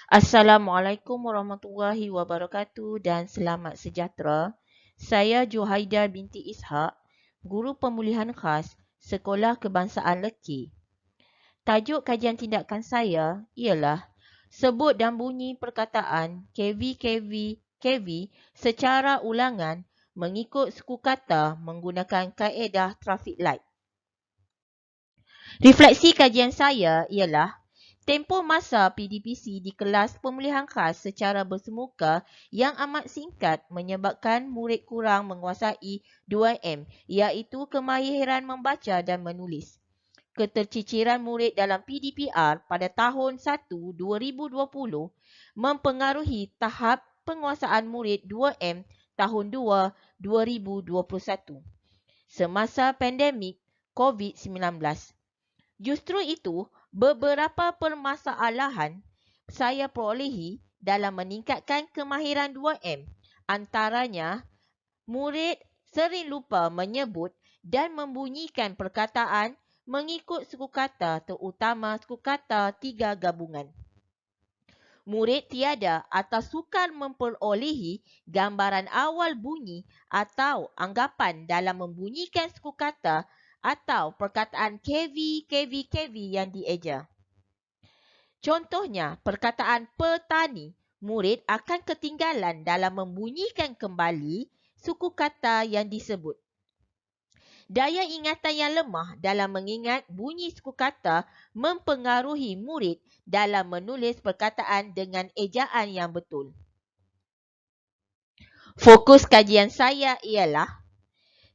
Assalamualaikum warahmatullahi wabarakatuh dan selamat sejahtera. Saya Juhaida binti Ishak, Guru Pemulihan Khas Sekolah Kebangsaan Leki. Tajuk kajian tindakan saya ialah sebut dan bunyi perkataan KV secara ulangan mengikut suku kata menggunakan kaedah traffic light. Refleksi kajian saya ialah tempoh masa PDPC di kelas pemulihan khas secara bersemuka yang amat singkat menyebabkan murid kurang menguasai 2M iaitu kemahiran membaca dan menulis. Keterciciran murid dalam PDPR pada tahun 1 2020 mempengaruhi tahap penguasaan murid 2M tahun 2 2021 semasa pandemik COVID-19. Justru itu, beberapa permasalahan saya perolehi dalam meningkatkan kemahiran 2M. Antaranya, murid sering lupa menyebut dan membunyikan perkataan mengikut suku kata terutama suku kata 3 gabungan. Murid tiada atau sukar memperolehi gambaran awal bunyi atau anggapan dalam membunyikan suku kata atau perkataan KV yang dieja. Contohnya, perkataan petani, murid akan ketinggalan dalam membunyikan kembali suku kata yang disebut. Daya ingatan yang lemah dalam mengingat bunyi suku kata mempengaruhi murid dalam menulis perkataan dengan ejaan yang betul. Fokus kajian saya ialah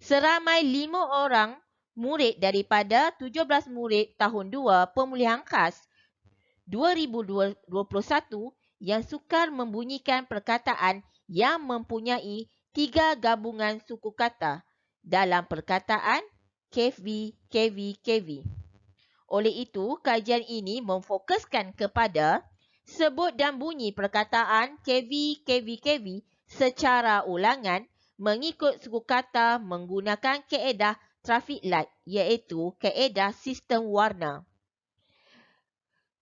seramai 5 orang murid daripada 17 murid tahun 2 pemulihan khas 2021 yang sukar membunyikan perkataan yang mempunyai 3 gabungan suku kata dalam perkataan KV. Oleh itu, kajian ini memfokuskan kepada sebut dan bunyi perkataan KV secara ulangan mengikut suku kata menggunakan kaedah traffic light iaitu kaedah sistem warna.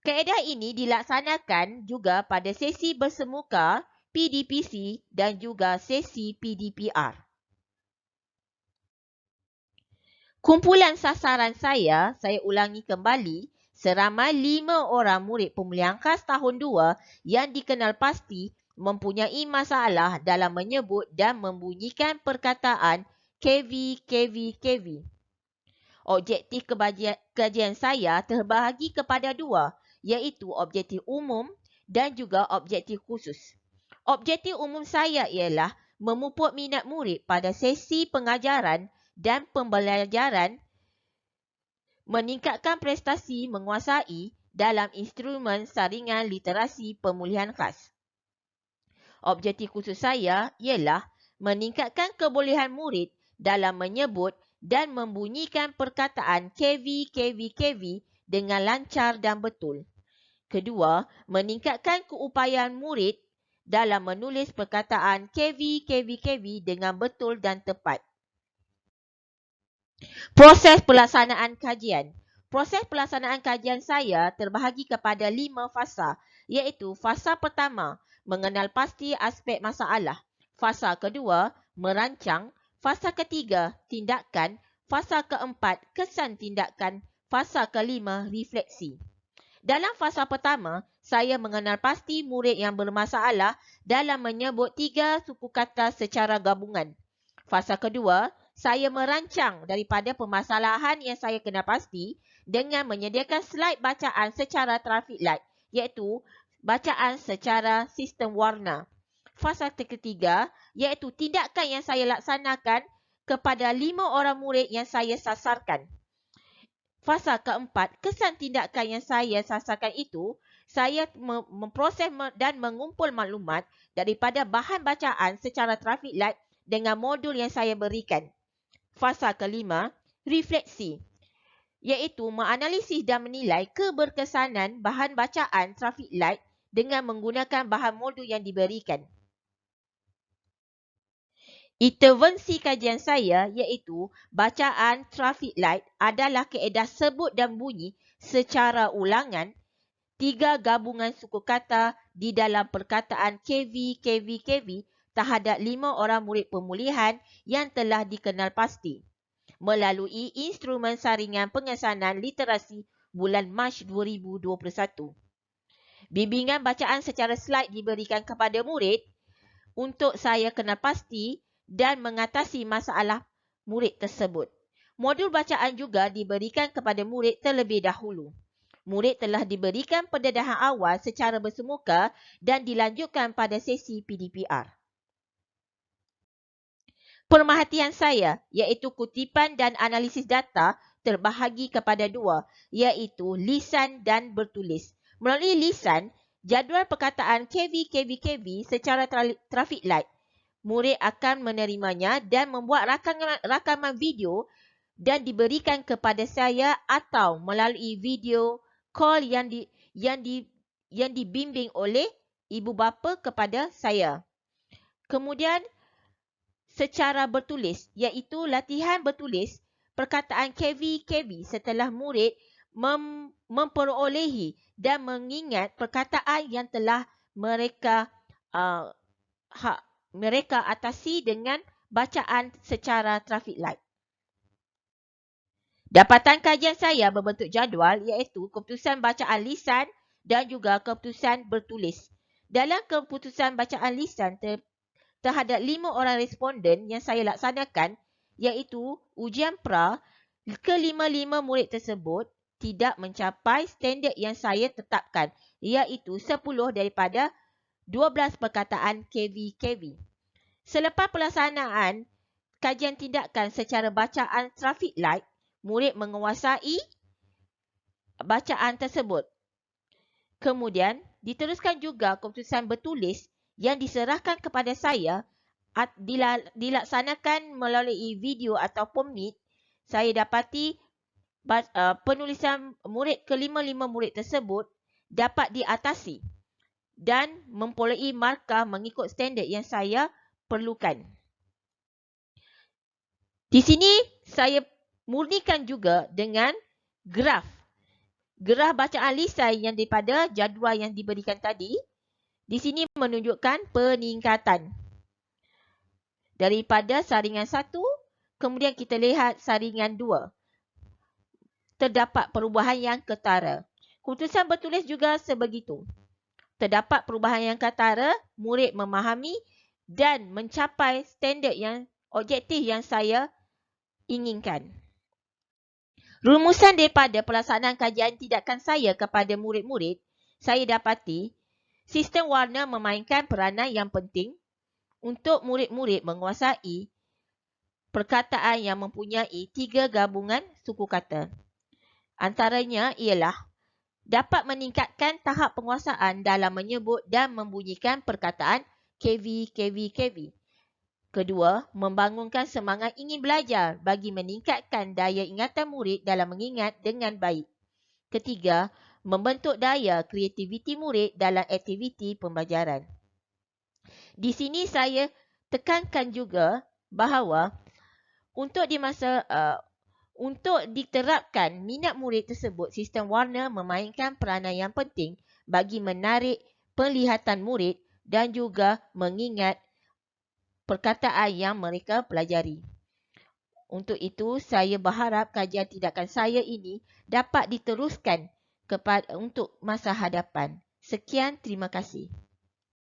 Kaedah ini dilaksanakan juga pada sesi bersemuka PDPC dan juga sesi PDPR. Kumpulan sasaran saya ulangi kembali, seramai 5 orang murid pemulihan khas tahun 2 yang dikenal pasti mempunyai masalah dalam menyebut dan membunyikan perkataan KV. Objektif kajian saya terbahagi kepada 2, iaitu objektif umum dan juga objektif khusus. Objektif umum saya ialah memupuk minat murid pada sesi pengajaran dan pembelajaran, meningkatkan prestasi menguasai dalam instrumen saringan literasi pemulihan khas. Objektif khusus saya ialah meningkatkan kebolehan murid dalam menyebut dan membunyikan perkataan KV dengan lancar dan betul. Kedua, meningkatkan keupayaan murid dalam menulis perkataan KV dengan betul dan tepat. Proses pelaksanaan kajian. Proses pelaksanaan kajian saya terbahagi kepada 5 fasa, iaitu fasa pertama, mengenal pasti aspek masalah. Fasa kedua, merancang. Fasa ketiga, tindakan. Fasa keempat, kesan tindakan. Fasa kelima, refleksi. Dalam fasa pertama, saya mengenal pasti murid yang bermasalah dalam menyebut 3 suku kata secara gabungan. Fasa kedua, saya merancang daripada permasalahan yang saya kenal pasti dengan menyediakan slide bacaan secara traffic light, iaitu bacaan secara sistem warna. Fasa ketiga, iaitu tindakan yang saya laksanakan kepada 5 orang murid yang saya sasarkan. Fasa keempat, kesan tindakan yang saya sasarkan itu, saya memproses dan mengumpul maklumat daripada bahan bacaan secara traffic light dengan modul yang saya berikan. Fasa kelima, refleksi, iaitu menganalisis dan menilai keberkesanan bahan bacaan traffic light dengan menggunakan bahan modul yang diberikan. Intervensi kajian saya iaitu bacaan traffic light adalah kaedah sebut dan bunyi secara ulangan 3 gabungan suku kata di dalam perkataan KV terhadap 5 orang murid pemulihan yang telah dikenal pasti melalui instrumen saringan pengesanan literasi bulan Mac 2021. Bimbingan bacaan secara slide diberikan kepada murid untuk saya kenal pasti dan mengatasi masalah murid tersebut. Modul bacaan juga diberikan kepada murid terlebih dahulu. Murid telah diberikan pendedahan awal secara bersemuka dan dilanjutkan pada sesi PDPR. Pemerhatian saya iaitu kutipan dan analisis data terbahagi kepada dua, iaitu lisan dan bertulis. Melalui lisan, jadual perkataan KV secara traffic light. Murid akan menerimanya dan membuat rakaman video dan diberikan kepada saya atau melalui video call yang dibimbing oleh ibu bapa kepada saya. Kemudian secara bertulis, iaitu latihan bertulis perkataan KV setelah murid memperolehi dan mengingat perkataan yang telah mereka atasi dengan bacaan secara traffic light. Dapatan kajian saya berbentuk jadual iaitu keputusan bacaan lisan dan juga keputusan bertulis. Dalam keputusan bacaan lisan terhadap 5 orang responden yang saya laksanakan iaitu ujian pra, ke-5 murid tersebut tidak mencapai standard yang saya tetapkan iaitu 10 daripada 12 perkataan KV. Selepas pelaksanaan kajian tindakan secara bacaan traffic light, murid menguasai bacaan tersebut. Kemudian diteruskan juga keputusan bertulis yang diserahkan kepada saya dilaksanakan melalui video ataupun meet. Saya dapati penulisan murid ke-5 murid tersebut dapat diatasi dan memperoleh markah mengikut standard yang saya perlukan. Di sini saya murnikan juga dengan graf. Graf bacaan lisan yang daripada jadual yang diberikan tadi. Di sini menunjukkan peningkatan. Daripada saringan 1, kemudian kita lihat saringan 2. Terdapat perubahan yang ketara. Keputusan bertulis juga sebegitu. Terdapat perubahan yang ketara, murid memahami dan mencapai standard yang objektif yang saya inginkan. Rumusan daripada pelaksanaan kajian tindakan saya kepada murid-murid, saya dapati sistem warna memainkan peranan yang penting untuk murid-murid menguasai perkataan yang mempunyai 3 gabungan suku kata. Antaranya ialah dapat meningkatkan tahap penguasaan dalam menyebut dan membunyikan perkataan KV. Kedua, membangunkan semangat ingin belajar bagi meningkatkan daya ingatan murid dalam mengingat dengan baik. Ketiga, membentuk daya kreativiti murid dalam aktiviti pembelajaran. Di sini saya tekankan juga bahawa untuk diterapkan minat murid tersebut, sistem warna memainkan peranan yang penting bagi menarik penglihatan murid dan juga mengingat perkataan yang mereka pelajari. Untuk itu, saya berharap kajian tindakan saya ini dapat diteruskan untuk masa hadapan. Sekian, terima kasih.